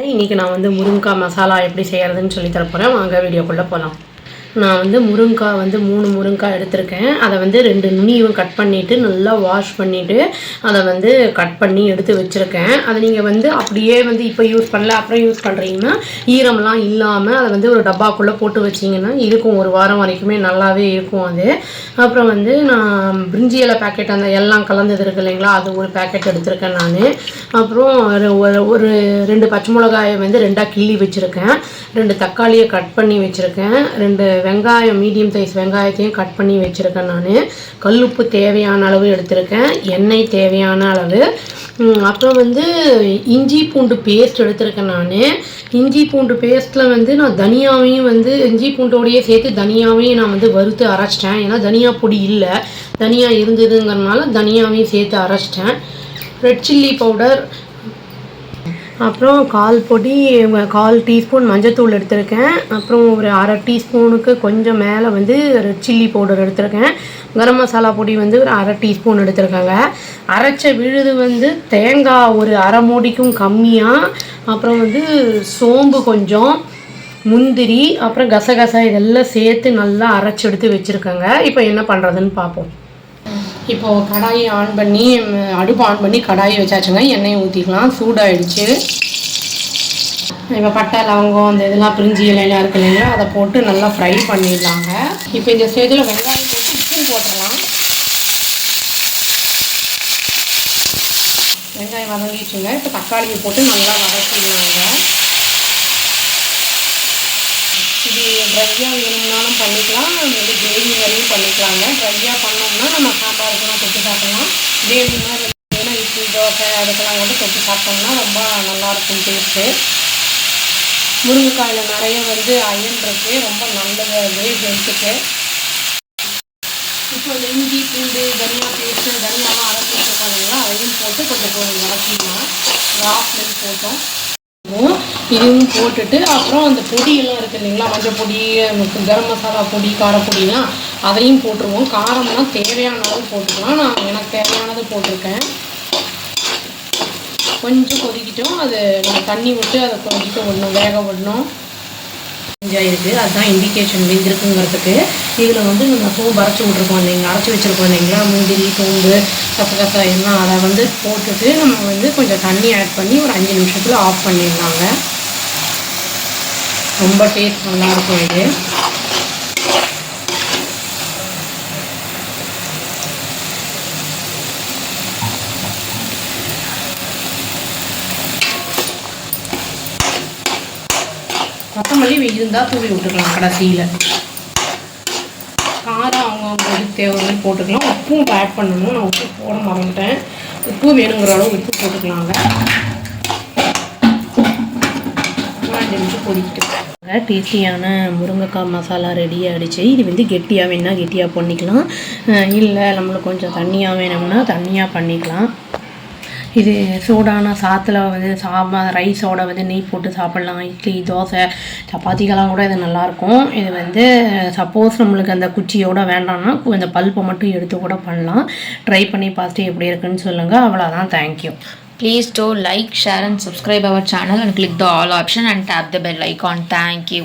இன்றைக்கி நான் வந்து முருங்கைக்காய் மசாலா எப்படி செய்கிறதுன்னு சொல்லி தரப்போகிறேன். வாங்க வீடியோக்குள்ளே போகலாம். நான் வந்து முருங்கைக்காய் வந்து 3 முருங்கைக்காய் எடுத்திருக்கேன். அதை வந்து 2 நுனியும் கட் பண்ணிவிட்டு நல்லா வாஷ் பண்ணிவிட்டு அதை வந்து கட் பண்ணி எடுத்து வச்சுருக்கேன். அதை நீங்கள் வந்து அப்படியே வந்து இப்போ யூஸ் பண்ணல அப்புறம் யூஸ் பண்ணுறீங்கன்னா ஈரம்லாம் இல்லாமல் அதை வந்து ஒரு டப்பாக்குள்ளே போட்டு வச்சிங்கன்னா இருக்கும், 1 வாரம் வரைக்குமே நல்லாவே இருக்கும் அது. அப்புறம் வந்து நான் பிரிஞ்சி இலை பேக்கெட் அந்த எல்லாம் கலந்தது இருக்குது இல்லைங்களா, அது ஒரு பேக்கெட் எடுத்திருக்கேன் நான். அப்புறம் ஒரு 2 பச்சை மிளகாயை வந்து 2ஆக கிள்ளி வச்சுருக்கேன். 2 தக்காளியை கட் பண்ணி வச்சுருக்கேன். 2 வெங்காயம் மீடியம் சைஸ் வெங்காயத்தையும் கட் பண்ணி வச்சுருக்கேன் நான். கல்லுப்பு தேவையான அளவு எடுத்திருக்கேன். எண்ணெய் தேவையான அளவு. அப்புறம் வந்து இஞ்சி பூண்டு பேஸ்ட் எடுத்திருக்கேன் நான். இஞ்சி பூண்டு பேஸ்ட்டில் வந்து நான் தனியாவையும் வந்து இஞ்சி பூண்டோடையே சேர்த்து தனியாவையும் நான் வந்து வறுத்து அரைச்சிட்டேன். ஏன்னா தனியா பொடி இல்லை, தனியா இருந்ததுங்கிறதுனால தனியாவையும் சேர்த்து அரைச்சிட்டேன். ரெட் சில்லி பவுடர், அப்புறம் 1/4 டீஸ்பூன் மஞ்சத்தூள் எடுத்திருக்கேன். அப்புறம் ஒரு 1/2 டீஸ்பூனுக்கு கொஞ்சம் மேலே வந்து ரெட் சில்லி பவுடர் எடுத்திருக்கேன். கரம் மசாலா பொடி வந்து ஒரு 1/2 டீஸ்பூன் எடுத்திருக்காங்க. அரைச்ச விழுது வந்து தேங்காய் ஒரு 1/2 மூடிக்கும் கம்மியாக, அப்புறம் வந்து சோம்பு கொஞ்சம், முந்திரி, அப்புறம் கசகசா இதெல்லாம் சேர்த்து நல்லா அரைச்சி எடுத்து வச்சுருக்கேங்க. இப்போ என்ன பண்ணுறதுன்னு பார்ப்போம். இப்போது கடாயை அடுப்பு ஆன் பண்ணி கடாயை வச்சாச்சுங்க. எண்ணெயை ஊற்றிக்கலாம். சூடாகிடுச்சு. இப்போ பட்டை லவங்கம் அந்த இதெல்லாம் பிரிஞ்சி இலையெல்லாம் இருக்கு இல்லைங்களா, அதை போட்டு நல்லா ஃப்ரை பண்ணிடலாங்க. இப்போ இந்த ஸ்டேஜில் வெங்காயம் போட்டு உப்பும் போட்டுடலாம். வெங்காயம் வதங்கிடுச்சுங்க. இப்போ தக்காளியை போட்டு நல்லா வதக்கிடலாங்க. இது ட்ரையாக வேணும்னாலும் பண்ணிக்கலாம், வந்து கிரேவி மாதிரியும் பண்ணிக்கலாங்க. ட்ரையாக பண்ணோம்னா நம்ம சாம்பாருக்கெல்லாம் தொட்டு சாப்பிட்லாம். கிரேவி மாதிரி வேணும்னா இட்லி தோசை அதுக்கெல்லாம் வந்து தொட்டு சாப்பிட்டோம்னா ரொம்ப நல்லாயிருக்கும் டேஸ்ட்டு. முருங்கைக்காயில் நிறைய வந்து அயன் இருக்குது, ரொம்ப நல்லது அது ஹெல்த்துக்கு. இப்போ இந்த இஞ்சி பூண்டு தனியா பேஸ்ட்டு தனியாலாம் அரைச்சி வச்சுருக்கோம் இல்லைங்களா, அதையும் போட்டு கொஞ்சம் வதக்கிடலாம். ராஃப்லன்னு போட்டோம். இதையும் போட்டுட்டு அப்புறம் அந்த பொடியெல்லாம் இருக்குது இல்லைங்களா, மஞ்சள் பொடி, கரம் மசாலா பொடி, காரப்பொடிலாம் அதையும் போட்டுருவோம். காரம்லாம் தேவையான அளவு போட்டுக்கலாம். நான் எனக்கு தேவையானது போட்டிருக்கேன். கொஞ்சம் கொதிக்கிட்டோம். அது நம்ம தண்ணி விட்டு அதை கொதிக்க விடணும், வேக விடணும். இருக்குது, அதுதான் இண்டிகேஷன் வெந்திருக்குங்கிறதுக்கு. இதில் வந்து நம்ம சோம்பு அரைச்சி விட்ருக்கோம் இல்லைங்களா, அரைச்சி வச்சுருக்கோம் இல்லைங்களா, முந்திரி சோம்பு கசகசா எல்லாம் அதை வந்து போட்டுட்டு நம்ம வந்து கொஞ்சம் தண்ணி ஆட் பண்ணி ஒரு 5 நிமிஷத்தில் ஆஃப் பண்ணிடலாங்க. ரொம்ப டேஸ்ட் நல்லாயிருக்கும் இது. கொத்தமல்லி இருந்தால் தூவி விட்டுக்கலாம் கடைசியில். காரம் அவங்கவுங்களுக்கு தேவை போட்டுக்கலாம். உப்பும் ஆட் பண்ணணும். நான் உப்பு போட மறந்துட்டேன். உப்பு வேணுங்கிற அளவு உப்பு போட்டுக்கலாங்க. 5 நிமிஷம் கொதிக்கிட்டு டேஸ்டியான முருங்கைக்காய் மசாலா ரெடி ஆகிடுச்சு. இது வந்து கெட்டியாக வேணுன்னா கெட்டியாக பண்ணிக்கலாம், இல்லை நம்மளுக்கு கொஞ்சம் தண்ணியாக வேணும்னா தண்ணியாக பண்ணிக்கலாம். இது சூடான சாத்தில் வந்து ரைஸோட வந்து நெய் போட்டு சாப்பிட்லாம். இட்லி தோசை சப்பாத்திக்கெல்லாம் கூட இது நல்லாயிருக்கும். இது வந்து சப்போஸ் நம்மளுக்கு அந்த குச்சியோட வேண்டாம்னா இந்த பல்ப்பை மட்டும் எடுத்து கூட பண்ணலாம். ட்ரை பண்ணி பார்த்துட்டு எப்படி இருக்குன்னு சொல்லுங்கள். அவ்வளோதான். Thank you. Please do like, share and subscribe our channel and click the all option and tap the bell icon. Thank you.